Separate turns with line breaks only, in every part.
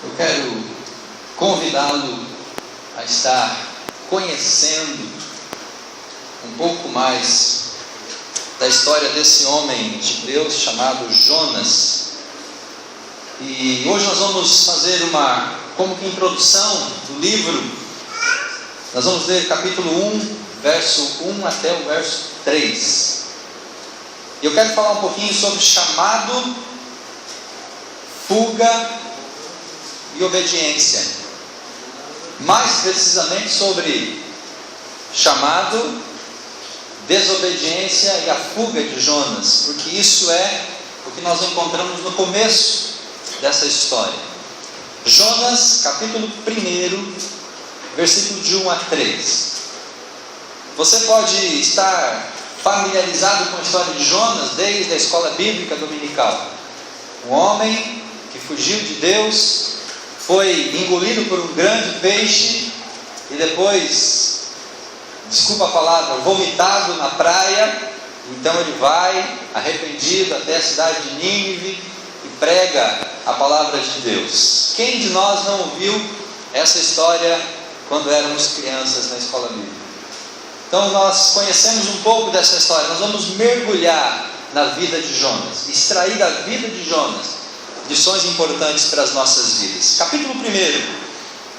Eu quero convidá-lo a estar conhecendo um pouco mais da história desse homem de Deus chamado Jonas. E hoje nós vamos fazer como que introdução do livro. Nós vamos ler capítulo 1, verso 1 até o verso 3. E eu quero falar um pouquinho sobre chamado, fuga e obediência. Mais precisamente sobre chamado, desobediência e a fuga de Jonas, porque isso é o que nós encontramos no começo dessa história. Jonas, capítulo 1, versículo de 1 a 3. Você pode estar familiarizado com a história de Jonas desde a escola bíblica dominical. Um homem que fugiu de Deus, foi engolido por um grande peixe e depois, desculpa a palavra, vomitado na praia. Então ele vai arrependido até a cidade de Nínive e prega a palavra de Deus. Quem de nós não ouviu essa história quando éramos crianças na escola bíblica? Então nós conhecemos um pouco dessa história. Nós vamos mergulhar na vida de Jonas, extrair da vida de Jonas lições importantes para as nossas vidas. Capítulo 1,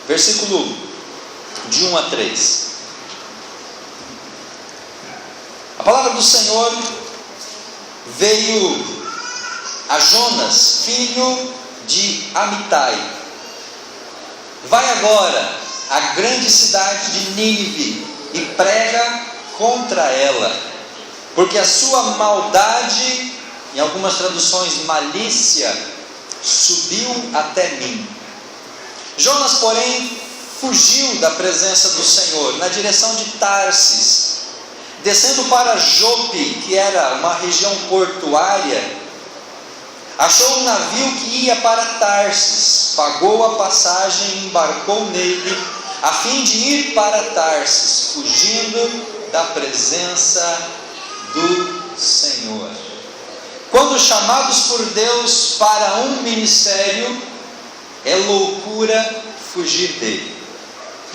versículo de 1 a 3. A palavra do Senhor veio a Jonas, filho de Amitai. Vai agora à grande cidade de Nínive e prega contra ela, porque a sua maldade, em algumas traduções malícia, subiu até mim. Jonas, porém, fugiu da presença do Senhor na direção de Tarsis, descendo para Jope, que era uma região portuária. Achou um navio que ia para Tarsis, pagou a passagem e embarcou nele, a fim de ir para Tarsis, fugindo da presença do Senhor. Quando chamados por Deus para um ministério, é loucura fugir dele.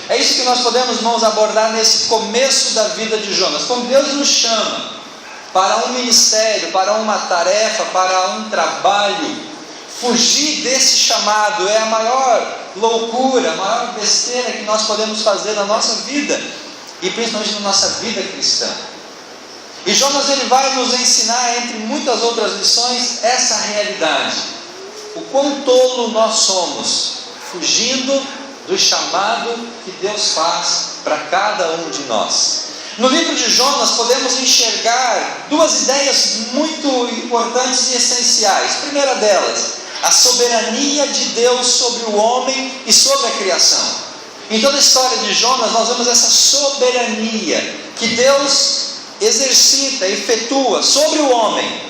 É isso que nós podemos, irmãos, abordar nesse começo da vida de Jonas. Quando Deus nos chama para um ministério, para uma tarefa, para um trabalho, fugir desse chamado é a maior loucura, a maior besteira que nós podemos fazer na nossa vida, e principalmente na nossa vida cristã. E Jonas, ele vai nos ensinar, entre muitas outras lições, essa realidade. O quão tolo nós somos, fugindo do chamado que Deus faz para cada um de nós. No livro de Jonas podemos enxergar duas ideias muito importantes e essenciais. A primeira delas, a soberania de Deus sobre o homem e sobre a criação. Em toda a história de Jonas nós vemos essa soberania que Deus exercita, efetua sobre o homem,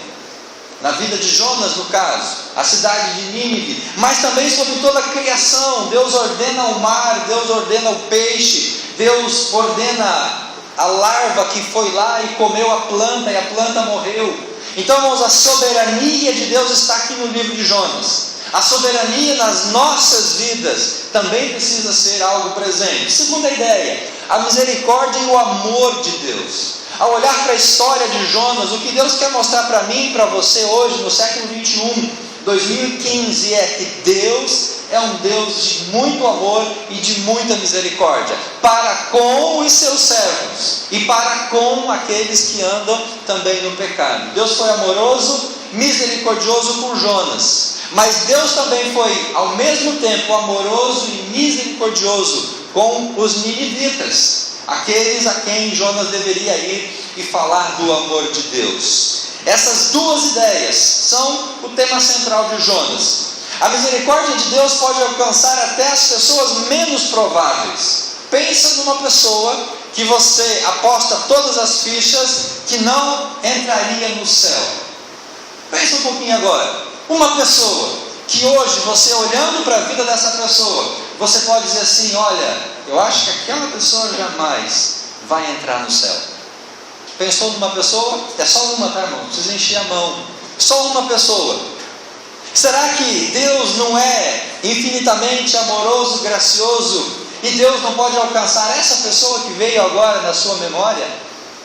na vida de Jonas no caso, a cidade de Nínive, mas também sobre toda a criação. Deus ordena o mar, Deus ordena o peixe, Deus ordena a larva que foi lá e comeu a planta e a planta morreu. Então, irmãos, a soberania de Deus está aqui no livro de Jonas. A soberania nas nossas vidas também precisa ser algo presente. Segunda ideia, a misericórdia e o amor de Deus. Ao olhar para a história de Jonas, o que Deus quer mostrar para mim e para você hoje, no século 21, 2015, é que Deus é um Deus de muito amor e de muita misericórdia, para com os seus servos e para com aqueles que andam também no pecado. Deus foi amoroso, misericordioso com Jonas, mas Deus também foi, ao mesmo tempo, amoroso e misericordioso com os ninivitas, aqueles a quem Jonas deveria ir e falar do amor de Deus. Essas duas ideias são o tema central de Jonas. A misericórdia de Deus pode alcançar até as pessoas menos prováveis. Pensa numa pessoa que você aposta todas as fichas que não entraria no céu. Pensa um pouquinho agora. Uma pessoa que hoje, você olhando para a vida dessa pessoa, você pode dizer assim: olha, eu acho que aquela pessoa jamais vai entrar no céu. Pensou numa pessoa? É só uma, tá, irmão? Não precisa encher a mão. Só uma pessoa. Será que Deus não é infinitamente amoroso, gracioso, e Deus não pode alcançar essa pessoa que veio agora na sua memória,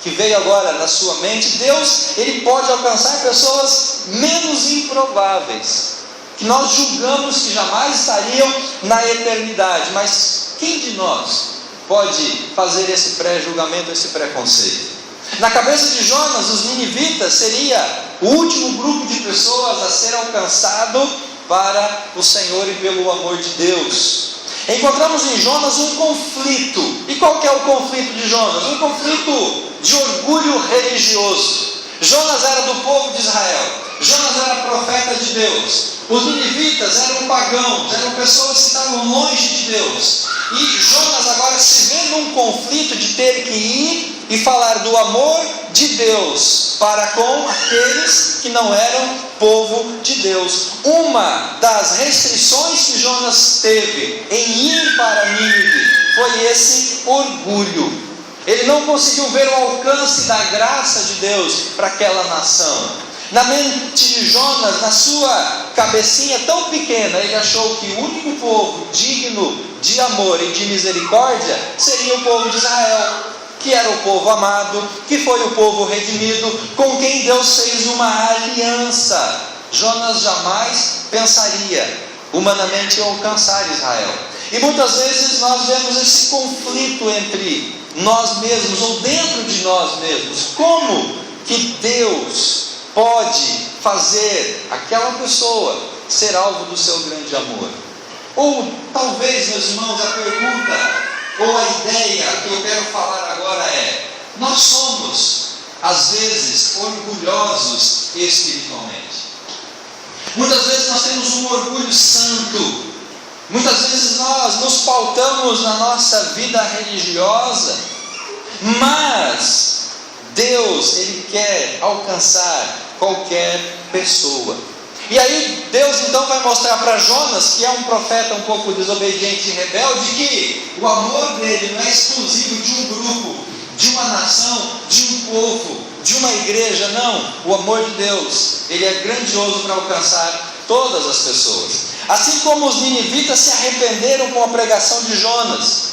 que veio agora na sua mente? Deus, Ele pode alcançar pessoas menos improváveis, que nós julgamos que jamais estariam na eternidade. Mas quem de nós pode fazer esse pré-julgamento, esse preconceito? Na cabeça de Jonas, os ninivitas seria o último grupo de pessoas a ser alcançado para o Senhor e pelo amor de Deus. Encontramos em Jonas um conflito. E qual que é o conflito de Jonas? Um conflito de orgulho religioso. Jonas era do povo de Israel, Jonas era profeta de Deus. Os ninivitas eram pagãos, eram pessoas que estavam longe de Deus. E Jonas agora se vê num conflito de ter que ir e falar do amor de Deus para com aqueles que não eram povo de Deus. Uma das restrições que Jonas teve em ir para Nínive foi esse orgulho. Ele não conseguiu ver o alcance da graça de Deus para aquela nação. Na mente de Jonas, na sua cabecinha tão pequena, ele achou que o único povo digno de amor e de misericórdia seria o povo de Israel, que era o povo amado, que foi o povo redimido, com quem Deus fez uma aliança. Jonas jamais pensaria humanamente em alcançar Israel. E muitas vezes nós vemos esse conflito entre nós mesmos, ou dentro de nós mesmos. Como que Deus pode fazer aquela pessoa ser alvo do seu grande amor? Ou talvez, meus irmãos, a pergunta ou a ideia que eu quero falar agora é: nós somos às vezes orgulhosos espiritualmente. Muitas vezes nós temos um orgulho santo. Muitas vezes nós nos pautamos na nossa vida religiosa, mas Deus, Ele quer alcançar qualquer pessoa. E aí Deus então vai mostrar para Jonas, que é um profeta um pouco desobediente e rebelde, que o amor dele não é exclusivo de um grupo, de uma nação, de um povo, de uma igreja. Não, o amor de Deus, Ele é grandioso para alcançar todas as pessoas. Assim como os ninivitas se arrependeram com a pregação de Jonas.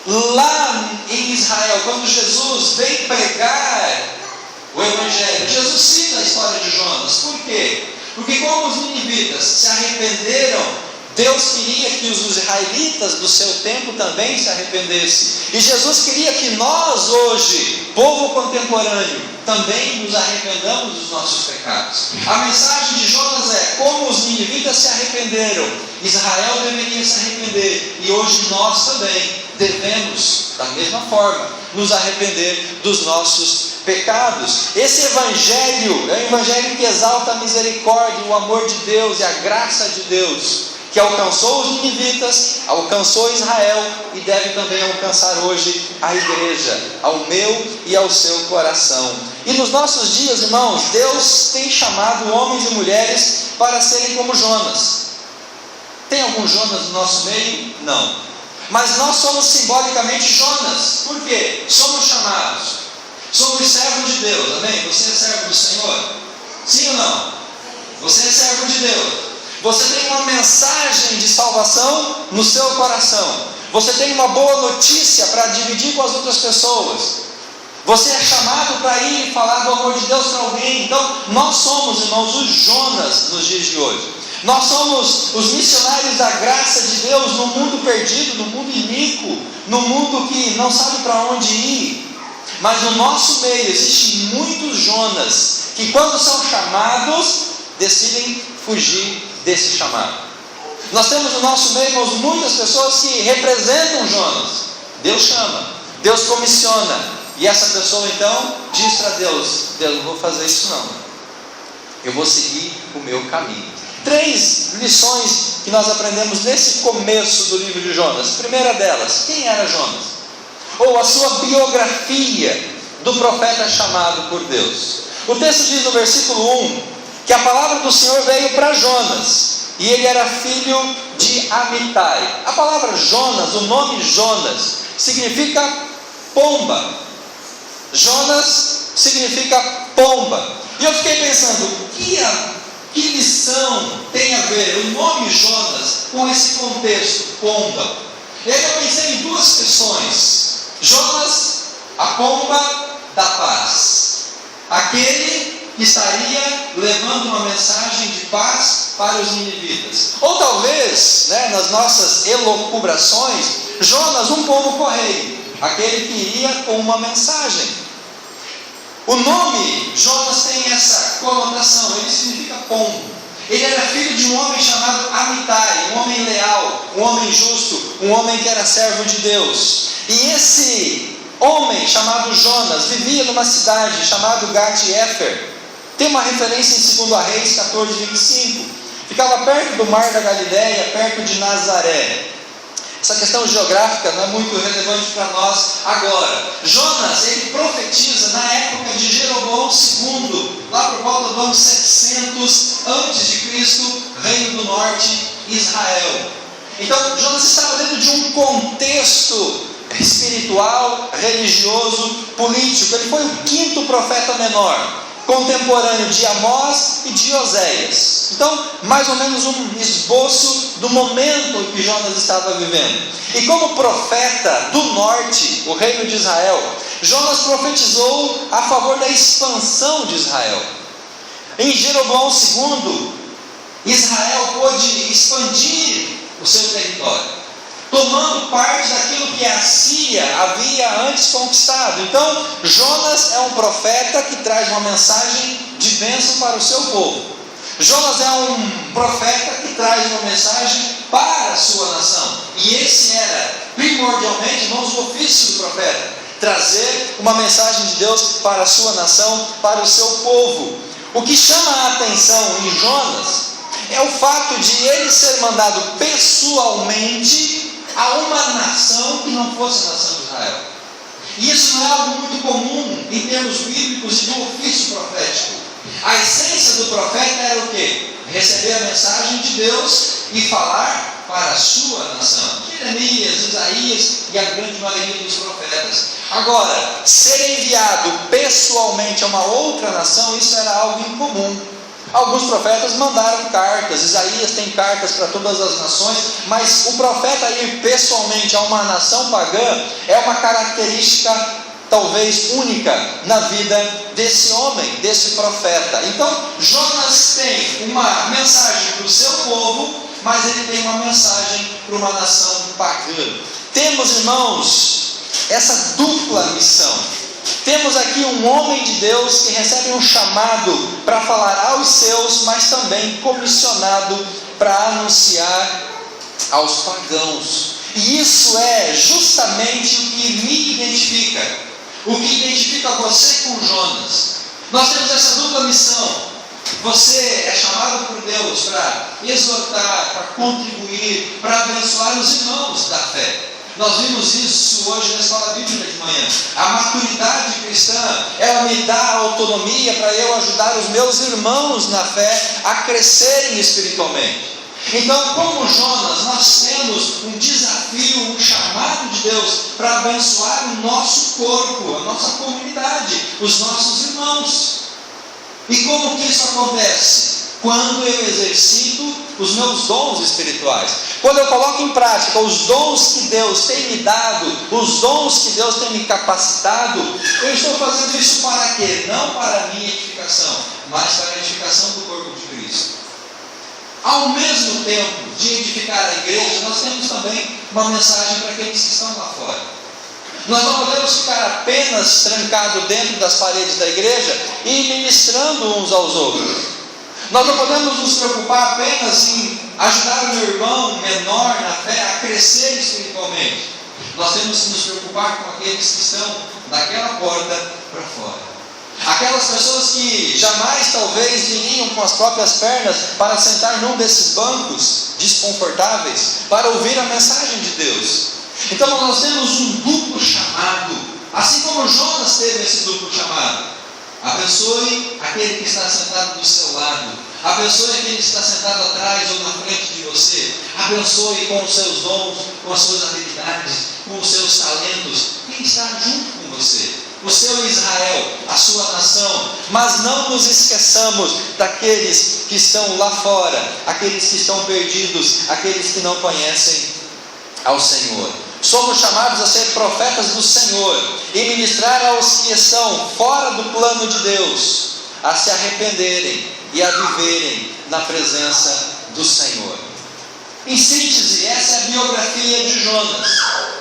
Lá em Israel, quando Jesus veio pregar o Evangelho, Jesus cita a história de Jonas. Por quê? Porque como os ninivitas se arrependeram, Deus queria que os israelitas do seu tempo também se arrependessem. E Jesus queria que nós hoje, povo contemporâneo, também nos arrependamos dos nossos pecados. A mensagem de Jonas é: como os ninivitas se arrependeram, Israel deveria se arrepender. E hoje nós também devemos, da mesma forma, nos arrepender dos nossos pecados. Esse evangelho é um evangelho que exalta a misericórdia, o amor de Deus e a graça de Deus, que alcançou os ninivitas, alcançou Israel e deve também alcançar hoje a igreja, ao meu e ao seu coração. E nos nossos dias, irmãos, Deus tem chamado homens e mulheres para serem como Jonas. Tem algum Jonas no nosso meio? Não. Mas nós somos simbolicamente Jonas. Por quê? Somos chamados. Somos servos de Deus, amém? Você é servo do Senhor? Sim ou não? Você é servo de Deus. Você tem uma mensagem de salvação no seu coração. Você tem uma boa notícia para dividir com as outras pessoas. Você é chamado para ir e falar do amor de Deus para alguém. Então, nós somos, irmãos, os Jonas nos dias de hoje. Nós somos os missionários da graça de Deus no mundo perdido, no mundo iníquo, no mundo que não sabe para onde ir. Mas no nosso meio existem muitos Jonas que, quando são chamados, decidem fugir desse chamado. Nós temos no nosso meio, irmãos, muitas pessoas que representam Jonas. Deus chama, Deus comissiona, e essa pessoa então diz para Deus: Deus, não vou fazer isso não, eu vou seguir o meu caminho. 3 lições que nós aprendemos nesse começo do livro de Jonas. Primeira delas, quem era Jonas? Ou a sua biografia do profeta chamado por Deus. O texto diz no versículo 1 que a palavra do Senhor veio para Jonas, e ele era filho de Amitai. A palavra Jonas, o nome Jonas, significa pomba. Jonas significa pomba. E eu fiquei pensando, o que Que lição tem a ver o nome Jonas com esse contexto, pomba? E aí eu pensei em duas questões. Jonas, a pomba da paz. Aquele que estaria levando uma mensagem de paz para os ninivitas. Ou talvez, nas nossas elucubrações, Jonas, um pombo correio. Aquele que iria com uma mensagem. O nome Jonas tem essa conotação, ele significa pombo. Ele era filho de um homem chamado Amitai, um homem leal, um homem justo, um homem que era servo de Deus. E esse homem chamado Jonas vivia numa cidade chamada Gat-Hefer. Tem uma referência em 2 Reis 14:25. Ficava perto do mar da Galileia, perto de Nazaré. Essa questão geográfica não é muito relevante para nós agora. Jonas, ele profetiza na época de Jeroboão II, lá por volta do ano 700 a.C., Reino do Norte, Israel. Então, Jonas estava dentro de um contexto espiritual, religioso, político. Ele foi o 5º profeta menor, contemporâneo de Amós e de Oséias. Então, mais ou menos um esboço do momento em que Jonas estava vivendo. E como profeta do norte, o reino de Israel, Jonas profetizou a favor da expansão de Israel. Em Jeroboão II, Israel pôde expandir o seu território, tomando parte daquilo que a Síria havia antes conquistado. Então, Jonas é um profeta que traz uma mensagem de bênção para o seu povo. Jonas é um profeta que traz uma mensagem para a sua nação. E esse era, primordialmente, irmãos, o ofício do profeta: trazer uma mensagem de Deus para a sua nação, para o seu povo. O que chama a atenção em Jonas é o fato de ele ser mandado pessoalmente a uma nação que não fosse a nação de Israel. E isso não é algo muito comum em termos bíblicos e do ofício profético. A essência do profeta era o quê? Receber a mensagem de Deus e falar para a sua nação. Jeremias, Isaías e a grande maioria dos profetas. Agora, ser enviado pessoalmente a uma outra nação, isso era algo incomum. Alguns profetas mandaram cartas, Isaías tem cartas para todas as nações, mas o profeta ir pessoalmente a uma nação pagã é uma característica talvez única na vida desse homem, desse profeta. Então, Jonas tem uma mensagem para o seu povo, mas ele tem uma mensagem para uma nação pagã. Temos, irmãos, essa dupla missão. Temos aqui um homem de Deus que recebe um chamado para falar aos seus, mas também comissionado para anunciar aos pagãos. E isso é justamente o que me identifica, o que identifica você com Jonas. Nós temos essa dupla missão. Você é chamado por Deus para exortar, para contribuir, para abençoar os irmãos da fé. Nós vimos isso hoje na escola bíblica de manhã. A maturidade cristã, ela me dá autonomia para eu ajudar os meus irmãos na fé a crescerem espiritualmente. Então, como Jonas, nós temos um desafio, um chamado de Deus para abençoar o nosso corpo, a nossa comunidade, os nossos irmãos. E como que isso acontece? Quando eu exercito os meus dons espirituais, quando eu coloco em prática os dons que Deus tem me dado, os dons que Deus tem me capacitado, eu estou fazendo isso para quê? Não para a minha edificação, mas para a edificação do corpo de Cristo. Ao mesmo tempo de edificar a igreja, nós temos também uma mensagem para aqueles que estão lá fora. Nós não podemos ficar apenas trancados dentro das paredes da igreja e ministrando uns aos outros. Nós não podemos nos preocupar apenas em ajudar o meu irmão menor na fé a crescer espiritualmente. Nós temos que nos preocupar com aqueles que estão daquela porta para fora. Aquelas pessoas que jamais talvez viriam com as próprias pernas para sentar num desses bancos desconfortáveis para ouvir a mensagem de Deus. Então nós temos um duplo chamado, assim como Jonas teve esse duplo chamado. Abençoe aquele que está sentado do seu lado. Abençoe aquele que está sentado atrás ou na frente de você. Abençoe com os seus dons, com as suas habilidades, com os seus talentos, quem está junto com você. o seu Israel, a sua nação. Mas não nos esqueçamos daqueles que estão lá fora, aqueles que estão perdidos, aqueles que não conhecem ao Senhor. Somos chamados a ser profetas do Senhor e ministrar aos que estão fora do plano de Deus a se arrependerem e a viverem na presença do Senhor. Em síntese, essa é a biografia de Jonas,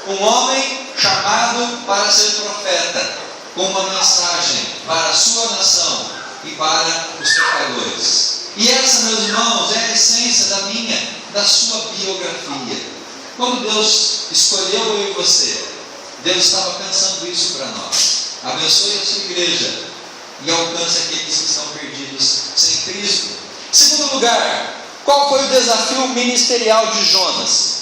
um homem chamado para ser profeta, com uma mensagem para a sua nação e para os pecadores. E essa, meus irmãos, é a essência da minha, da sua biografia. Quando Deus escolheu eu e você, Deus estava pensando isso para nós. Abençoe a sua igreja e alcance aqueles que estão perdidos sem Cristo. Segundo lugar, qual foi o desafio ministerial de Jonas?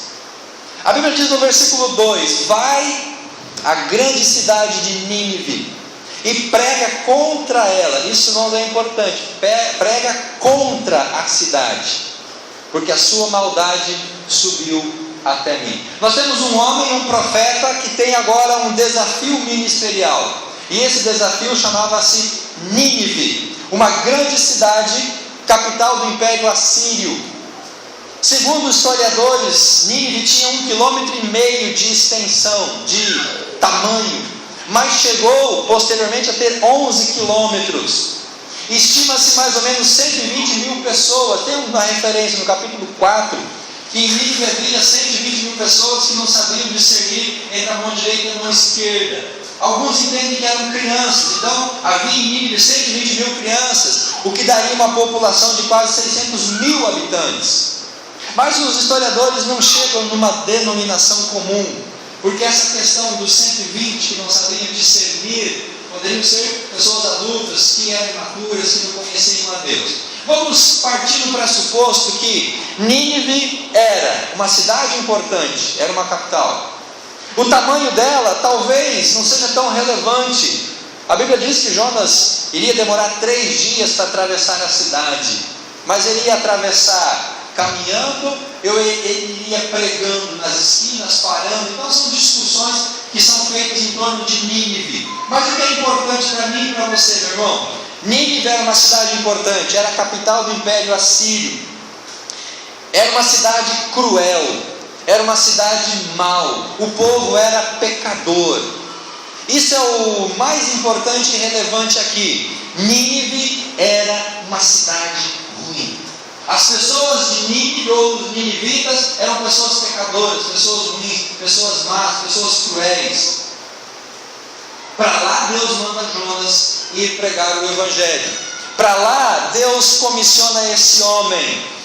A Bíblia diz no versículo 2: vai à grande cidade de Nínive e prega contra ela. Isso não é importante, prega contra a cidade, porque a sua maldade subiu até mim. Nós temos um homem, um profeta, que tem agora um desafio ministerial, e esse desafio chamava-se Nínive, uma grande cidade, capital do Império Assírio. Segundo os historiadores, Nínive tinha 1,5 km de extensão, de tamanho, mas chegou posteriormente a ter 11 quilômetros. Estima-se mais ou menos 120 mil pessoas. Tem uma referência no capítulo 4, que em Nínive havia 120 mil pessoas que não sabiam discernir entre a mão direita e a mão esquerda. Alguns entendem que eram crianças, então havia em Nínive 120 mil crianças, o que daria uma população de quase 600 mil habitantes. Mas os historiadores não chegam numa denominação comum, porque essa questão dos 120 que não sabiam discernir, poderiam ser pessoas adultas, que eram imaturas, que não conheciam a Deus. Vamos partir do pressuposto que Nínive era uma cidade importante, era uma capital. O tamanho dela talvez não seja tão relevante. A Bíblia diz que Jonas iria demorar 3 dias para atravessar a cidade, mas ele ia atravessar caminhando, ele iria pregando nas esquinas, parando. Então são discussões que são feitas em torno de Nínive. Mas o que é importante para mim e para você, meu irmão? Nínive era uma cidade importante, era a capital do Império Assírio. Era uma cidade cruel, era uma cidade mau, o povo era pecador. Isso é o mais importante e relevante aqui. Nínive era uma cidade ruim. As pessoas de Nínive ou os ninivitas eram pessoas pecadoras, pessoas ruins, pessoas más, pessoas cruéis. Para lá Deus manda Jonas ir pregar o Evangelho. Para lá Deus comissiona esse homem.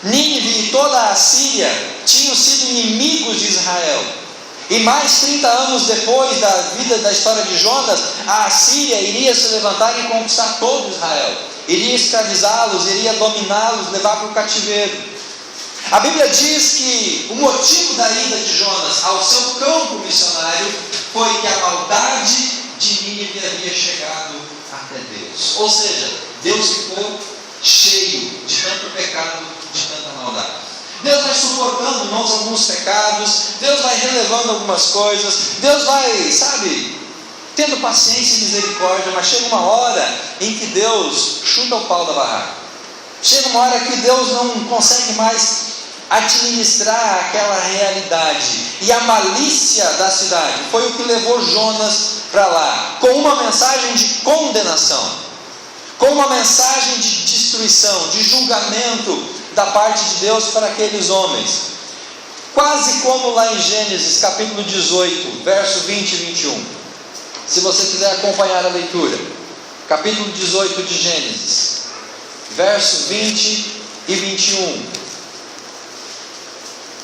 Nínive e toda a Assíria tinham sido inimigos de Israel. E mais 30 anos depois da vida da história de Jonas, a Assíria iria se levantar e conquistar todo Israel. Iria escravizá-los, iria dominá-los, levar para o cativeiro. A Bíblia diz que o motivo da ida de Jonas ao seu campo missionário foi que a maldade de Nínive havia chegado até Deus. Ou seja, Deus ficou cheio de tanto pecado, de tanta maldade. Deus vai suportando, irmãos, alguns pecados, Deus vai relevando algumas coisas, Deus vai, tendo paciência e misericórdia, mas chega uma hora em que Deus chuta o pau da barraca. Chega uma hora que Deus não consegue mais administrar aquela realidade, e a malícia da cidade foi o que levou Jonas para lá, com uma mensagem de condenação, com uma mensagem de destruição, de julgamento da parte de Deus para aqueles homens, quase como lá em Gênesis capítulo 18, verso 20 e 21. Se você quiser acompanhar a leitura, capítulo 18 de Gênesis, verso 20 e 21.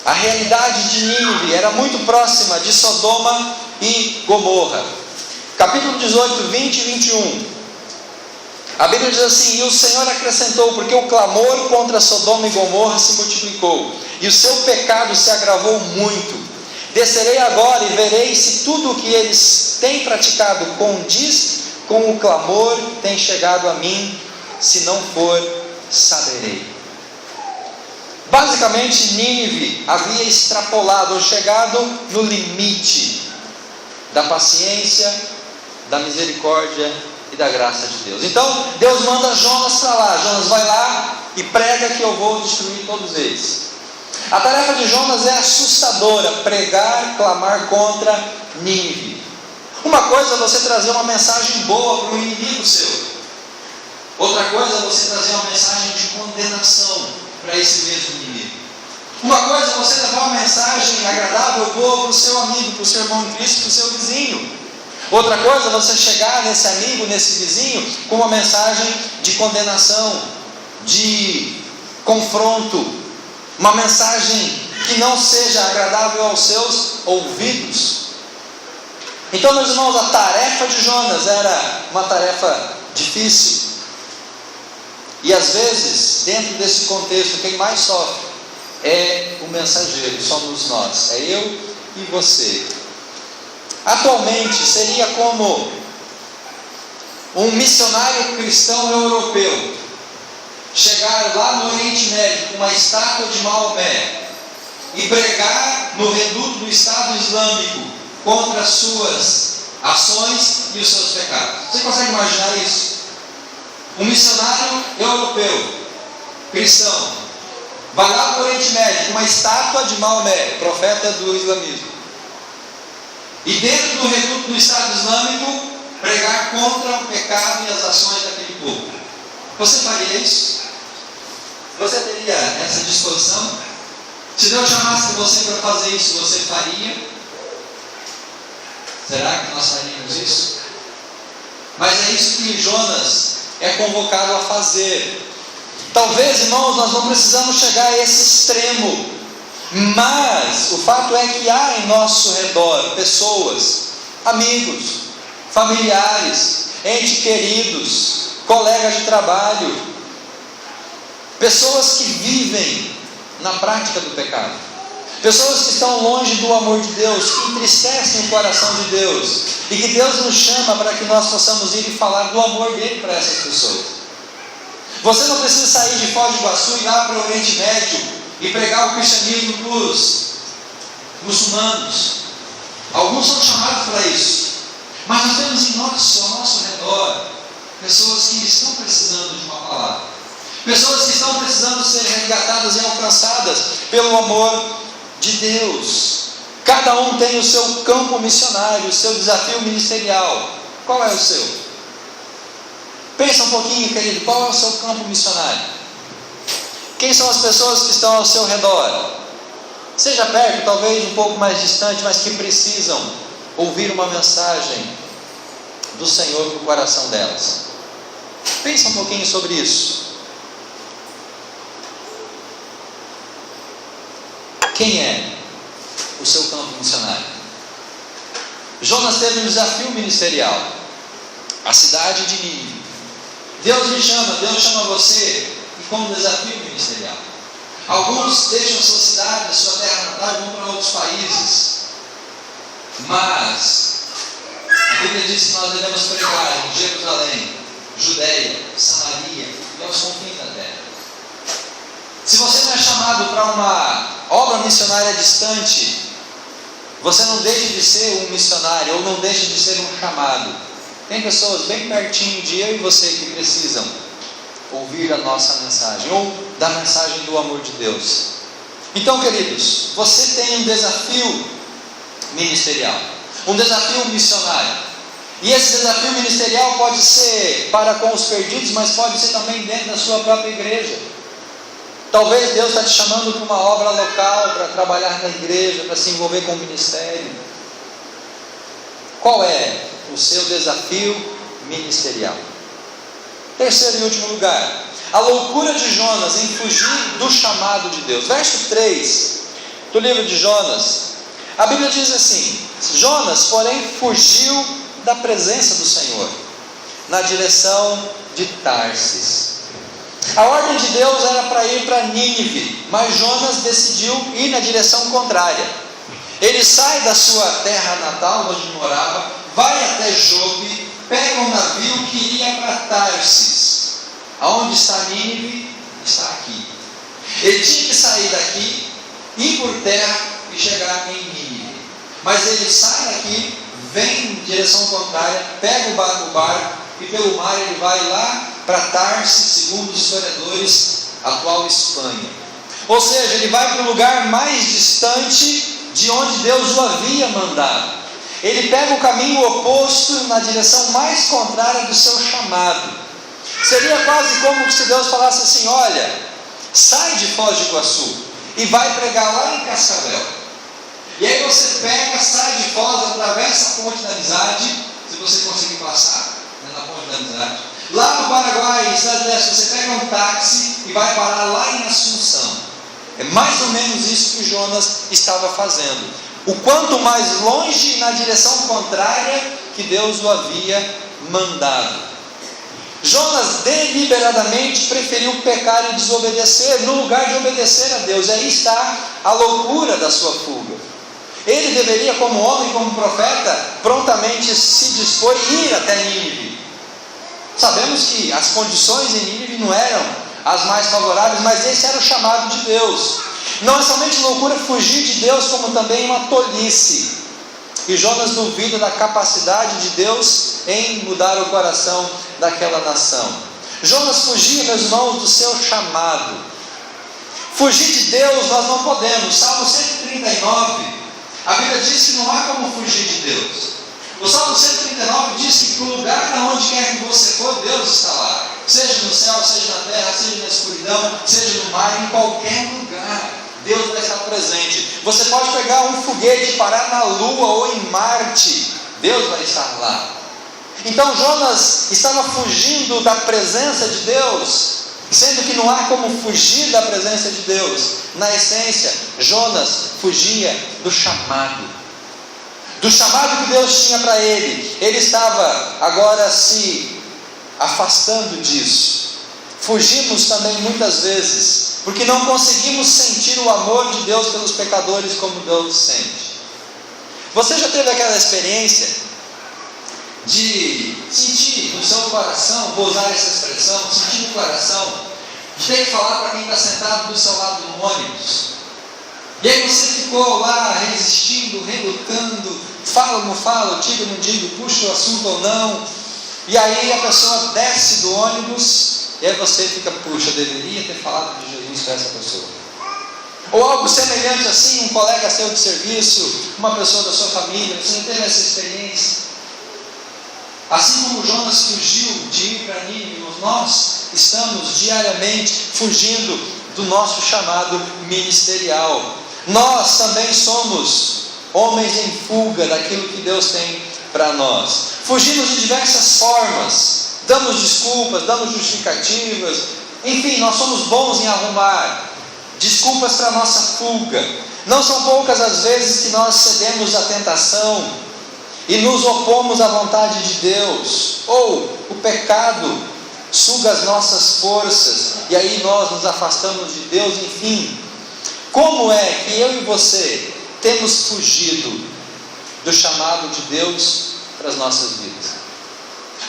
A realidade de Nínive era muito próxima de Sodoma e Gomorra. Capítulo 18, 20 e 21. A Bíblia diz assim: e o Senhor acrescentou, porque o clamor contra Sodoma e Gomorra se multiplicou, e o seu pecado se agravou muito. Descerei agora e verei se tudo o que eles têm praticado condiz com o clamor que tem chegado a mim. Se não for, saberei. Basicamente, Nínive havia extrapolado ou chegado no limite da paciência da misericórdia e da graça de Deus. Então Deus manda Jonas para lá. Jonas vai lá e prega que eu vou destruir todos eles. A tarefa de Jonas é assustadora: pregar, clamar contra Nínive. Uma coisa é você trazer uma mensagem boa para o inimigo seu, outra coisa é você trazer uma mensagem de condenação para esse mesmo inimigo. Uma coisa é você levar uma mensagem agradável, boa para o seu amigo, para o seu irmão em Cristo, para o seu vizinho. Outra coisa é você chegar nesse amigo, nesse vizinho, com uma mensagem de condenação, de confronto, uma mensagem que não seja agradável aos seus ouvidos. Então, meus irmãos, a tarefa de Jonas era uma tarefa difícil. E às vezes, dentro desse contexto, quem mais sofre é o mensageiro, somos nós, é eu e você. Atualmente seria como um missionário cristão europeu chegar lá no Oriente Médio com uma estátua de Maomé e pregar no reduto do Estado Islâmico contra as suas ações e os seus pecados. Você consegue imaginar isso? Um missionário europeu cristão vai lá para o Oriente Médio com uma estátua de Maomé, profeta do islamismo, e dentro do reduto do Estado Islâmico pregar contra o pecado e as ações daquele povo. Você faria isso? Você teria essa disposição? Se Deus chamasse você para fazer isso, você faria? Será que nós faríamos isso? Mas é isso que Jonas é convocado a fazer. Talvez, irmãos, nós não precisamos chegar a esse extremo, mas o fato é que há em nosso redor pessoas, amigos, familiares, entes queridos, colegas de trabalho, pessoas que vivem na prática do pecado, pessoas que estão longe do amor de Deus, que entristecem o coração de Deus, e que Deus nos chama para que nós possamos ir e falar do amor dele para essas pessoas. Você não precisa sair de Foz do Iguaçu e ir lá para o Oriente Médio e pregar o cristianismo para os muçulmanos. Alguns são chamados para isso, mas nós temos ao nosso redor pessoas que estão precisando de uma palavra, pessoas que estão precisando ser resgatadas e alcançadas pelo amor de Deus. Cada um tem o seu campo missionário, o seu desafio ministerial. Qual é o seu? Pensa um pouquinho, querido, qual é o seu campo missionário? Quem são as pessoas que estão ao seu redor? Seja perto, talvez um pouco mais distante, mas que precisam ouvir uma mensagem do Senhor para o coração delas. Pensa um pouquinho sobre isso. Quem é o seu campo missionário? Jonas teve um desafio ministerial, a cidade de Nínive. Deus chama você com um desafio ministerial. Alguns deixam sua cidade, sua terra natal e vão para outros países, mas a Bíblia diz que nós devemos pregar em Jerusalém, Judeia, Samaria e aos confins da terra. Se você não é chamado para uma obra missionária distante, você não deixa de ser um missionário, ou não deixa de ser um chamado. Tem pessoas bem pertinho de eu e você que precisam ouvir a nossa mensagem, ou da mensagem do amor de Deus. Então, queridos, você tem um desafio ministerial, um desafio missionário. E esse desafio ministerial pode ser para com os perdidos, mas pode ser também dentro da sua própria igreja. Talvez Deus está te chamando para uma obra local, para trabalhar na igreja, para se envolver com o ministério. Qual é o seu desafio ministerial? Terceiro e último lugar, a loucura de Jonas em fugir do chamado de Deus. Verso 3 do livro de Jonas, a Bíblia diz assim: Jonas, porém, fugiu da presença do Senhor, na direção de Tarsis. A ordem de Deus era para ir para Nínive, mas Jonas decidiu ir na direção contrária. Ele sai da sua terra natal, onde morava, vai até Jope, pega um navio que iria para Tarsis. Aonde está Nínive? Está aqui. Ele tinha que sair daqui, ir por terra e chegar em Nínive. Mas ele sai daqui, vem em direção contrária, pega o barco e pelo mar ele vai lá para Tarsis, segundo os historiadores, atual Espanha. Ou seja, ele vai para o lugar mais distante de onde Deus o havia mandado. Ele pega o caminho oposto na direção mais contrária do seu chamado. Seria quase como se Deus falasse assim: olha, sai de Foz do Iguaçu e vai pregar lá em Cascavel. E aí você pega, sai de Foz, atravessa a ponte da amizade, se você conseguir passar na ponte da amizade. Lá no Paraguai, Cidade do Leste, você pega um táxi e vai parar lá em Assunção. É mais ou menos isso que Jonas estava fazendo. O quanto mais longe, na direção contrária que Deus o havia mandado. Jonas deliberadamente preferiu pecar e desobedecer, no lugar de obedecer a Deus. Aí está a loucura da sua fuga. Ele deveria, como homem, como profeta, prontamente se dispor e ir até Nínive. Sabemos que as condições em Nínive não eram as mais favoráveis, mas esse era o chamado de Deus. Não é somente loucura fugir de Deus, como também uma tolice. E Jonas duvida da capacidade de Deus em mudar o coração daquela nação. Jonas fugia, meus irmãos, do seu chamado. Fugir de Deus nós não podemos. Salmo 139, a Bíblia diz que não há como fugir de Deus. O Salmo 139 diz que no lugar onde quer que você for, Deus está lá. Seja no céu, seja na terra, seja na escuridão, seja no mar, em qualquer lugar, Deus vai estar presente. Você pode pegar um foguete e parar na Lua ou em Marte, Deus vai estar lá. Então Jonas estava fugindo da presença de Deus, sendo que não há como fugir da presença de Deus. Na essência, Jonas fugia do chamado que Deus tinha para ele. Ele estava agora se afastando disso. Fugimos também muitas vezes, porque não conseguimos sentir o amor de Deus pelos pecadores como Deus sente. Você já teve aquela experiência de sentir no seu coração, vou usar essa expressão, sentir no coração, de ter que falar para quem está sentado do seu lado no ônibus? E aí você ficou lá resistindo, relutando, fala ou não fala, digo ou não digo, puxa o assunto ou não. E aí a pessoa desce do ônibus, e aí você fica, puxa, eu deveria ter falado de Jesus para essa pessoa. Ou algo semelhante assim, um colega seu de serviço, uma pessoa da sua família, você não teve essa experiência? Assim como Jonas fugiu de ir para Nínive, nós estamos diariamente fugindo do nosso chamado ministerial. Nós também somos homens em fuga daquilo que Deus tem para nós. Fugimos de diversas formas, damos desculpas, damos justificativas, enfim, nós somos bons em arrumar desculpas para a nossa fuga. Não são poucas as vezes que nós cedemos à tentação e nos opomos à vontade de Deus, ou o pecado suga as nossas forças, e aí nós nos afastamos de Deus. Enfim, como é que eu e você temos fugido do chamado de Deus para as nossas vidas?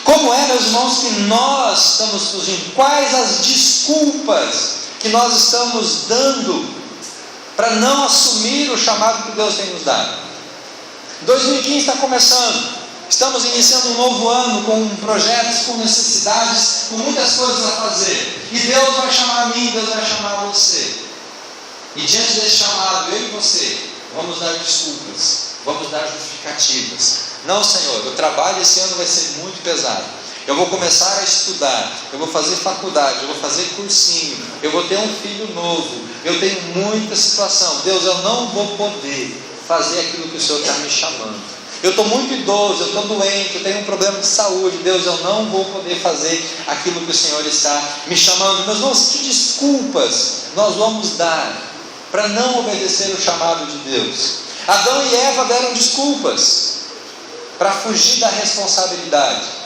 Como é, meus irmãos, que nós estamos fugindo? Quais as desculpas que nós estamos dando para não assumir o chamado que Deus tem nos dado? 2015 está começando, estamos iniciando um novo ano com projetos, com necessidades, com muitas coisas a fazer, e Deus vai chamar a mim, Deus vai chamar você, e diante desse chamado, eu e você vamos dar desculpas, vamos dar justificativas. Não, Senhor, o trabalho esse ano vai ser muito pesado, eu vou começar a estudar, eu vou fazer faculdade, eu vou fazer cursinho, eu vou ter um filho novo, eu tenho muita situação. Deus, eu não vou poder fazer aquilo que o Senhor está me chamando. Eu estou muito idoso, eu estou doente, eu tenho um problema de saúde. Deus, eu não vou poder fazer aquilo que o Senhor está me chamando. Meus irmãos, que desculpas nós vamos dar para não obedecer o chamado de Deus? Adão e Eva deram desculpas para fugir da responsabilidade.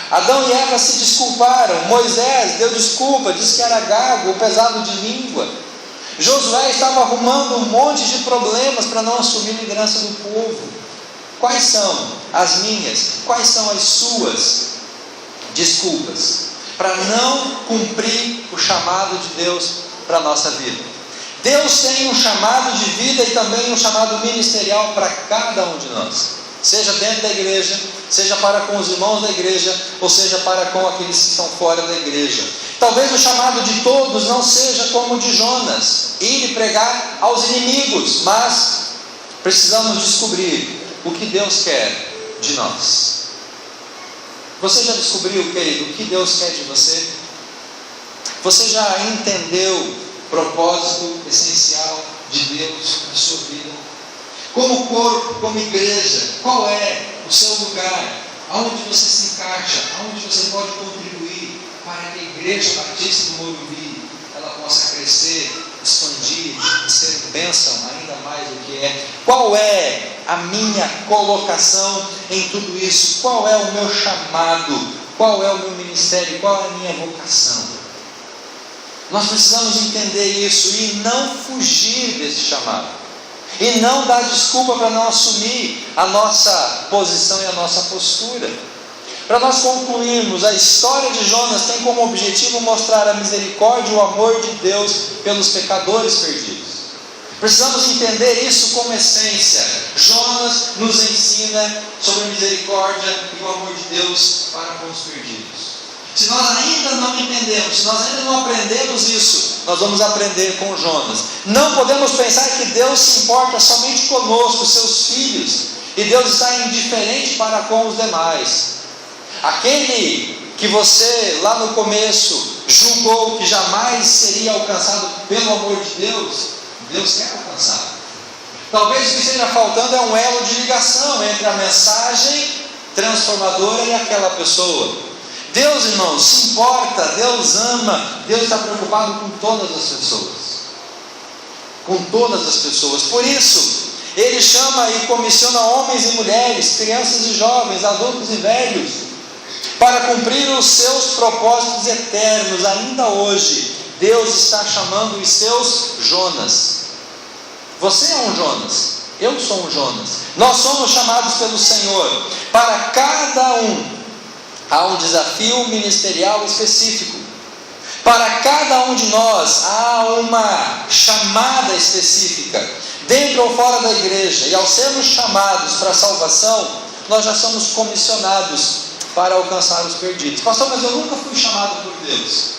Adão e Eva se desculparam. Moisés deu desculpa, disse que era gago ou pesado de língua. Josué estava arrumando um monte de problemas para não assumir a liderança do povo. Quais são as minhas, quais são as suas desculpas para não cumprir o chamado de Deus para a nossa vida? Deus tem um chamado de vida e também um chamado ministerial para cada um de nós. seja dentro da igreja, seja para com os irmãos da igreja, ou seja para com aqueles que estão fora da igreja. Talvez o chamado de todos não seja como o de Jonas, ir e pregar aos inimigos, mas precisamos descobrir o que Deus quer de nós. Você já descobriu, querido, o que Deus quer de você? Você já entendeu o propósito essencial de Deus na sua vida? Como corpo, como igreja, qual é o seu lugar? Aonde você se encaixa? Aonde você pode contribuir para que a Igreja Batista do Morumbi ela possa crescer, expandir e ser bênção ainda mais do que é? Qual é a minha colocação em tudo isso? Qual é o meu chamado? Qual é o meu ministério? Qual é a minha vocação? Nós precisamos entender isso e não fugir desse chamado. E não dar desculpa para não assumir a nossa posição e a nossa postura. Para nós concluirmos, a história de Jonas tem como objetivo mostrar a misericórdia e o amor de Deus pelos pecadores perdidos. Precisamos entender isso como essência. Jonas nos ensina sobre a misericórdia e o amor de Deus para com os perdidos. Se nós ainda não entendemos, se nós ainda não aprendemos isso, nós vamos aprender com Jonas. Não podemos pensar que Deus se importa somente conosco, seus filhos, e Deus está indiferente para com os demais. Aquele que você lá no começo julgou que jamais seria alcançado pelo amor de Deus, Deus quer alcançar. Talvez o que esteja faltando é um elo de ligação entre a mensagem transformadora e aquela pessoa. Deus, irmãos, se importa, Deus ama, Deus está preocupado com todas as pessoas. Com todas as pessoas. Por isso, Ele chama e comissiona homens e mulheres, crianças e jovens, adultos e velhos, para cumprir os seus propósitos eternos. Ainda hoje, Deus está chamando os seus Jonas. Você é um Jonas, eu sou um Jonas. Nós somos chamados pelo Senhor. Para cada um há um desafio ministerial específico. Para cada um de nós há uma chamada específica, dentro ou fora da igreja. E ao sermos chamados para a salvação, nós já somos comissionados para alcançar os perdidos. Pastor, mas eu nunca fui chamado por Deus.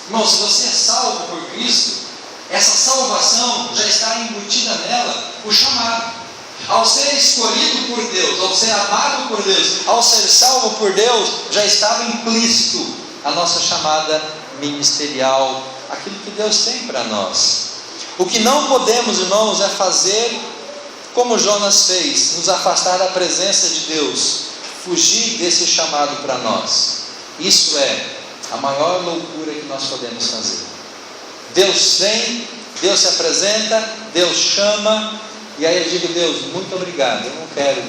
Irmão, se você é salvo por Cristo, essa salvação já está embutida nela, o chamado. Ao ser escolhido por Deus, ao ser amado por Deus, ao ser salvo por Deus, já estava implícito a nossa chamada ministerial, aquilo que Deus tem para nós. O que não podemos, irmãos, é fazer como Jonas fez, nos afastar da presença de Deus, fugir desse chamado para nós. Isso é a maior loucura que nós podemos fazer. Deus vem, Deus se apresenta, Deus chama, e aí eu digo: Deus, muito obrigado, eu não quero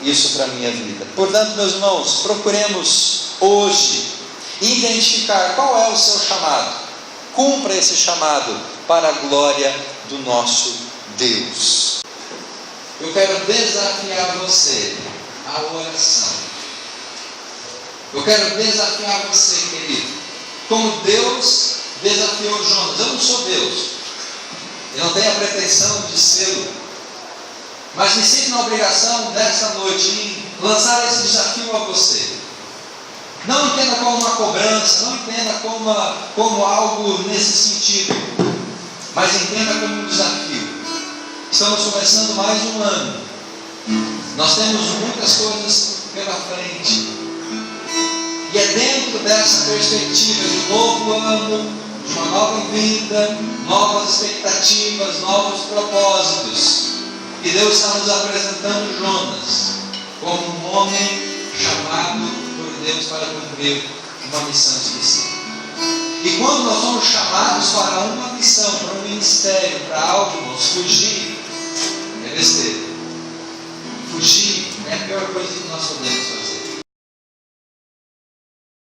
isso para a minha vida. Portanto, meus irmãos, procuremos hoje identificar qual é o seu chamado. Cumpra esse chamado para a glória do nosso Deus. Eu quero desafiar você à oração. Eu quero desafiar você, querido, como Deus desafiou Jonas. Eu não sou Deus, eu não tenho a pretensão de ser, mas me sinto na obrigação desta noite em lançar esse desafio a você. Não entenda como uma cobrança, não entenda como algo nesse sentido, mas entenda como um desafio. Estamos começando mais um ano, nós temos muitas coisas pela frente, e é dentro dessa perspectiva de novo ano, de uma nova vida, novas expectativas, novos propósitos, que Deus está nos apresentando Jonas como um homem chamado por Deus para cumprir uma missão específica. E quando nós somos chamados para uma missão, para um ministério, para algo, irmãos, fugir é besteira. Fugir é a pior coisa que nós podemos fazer.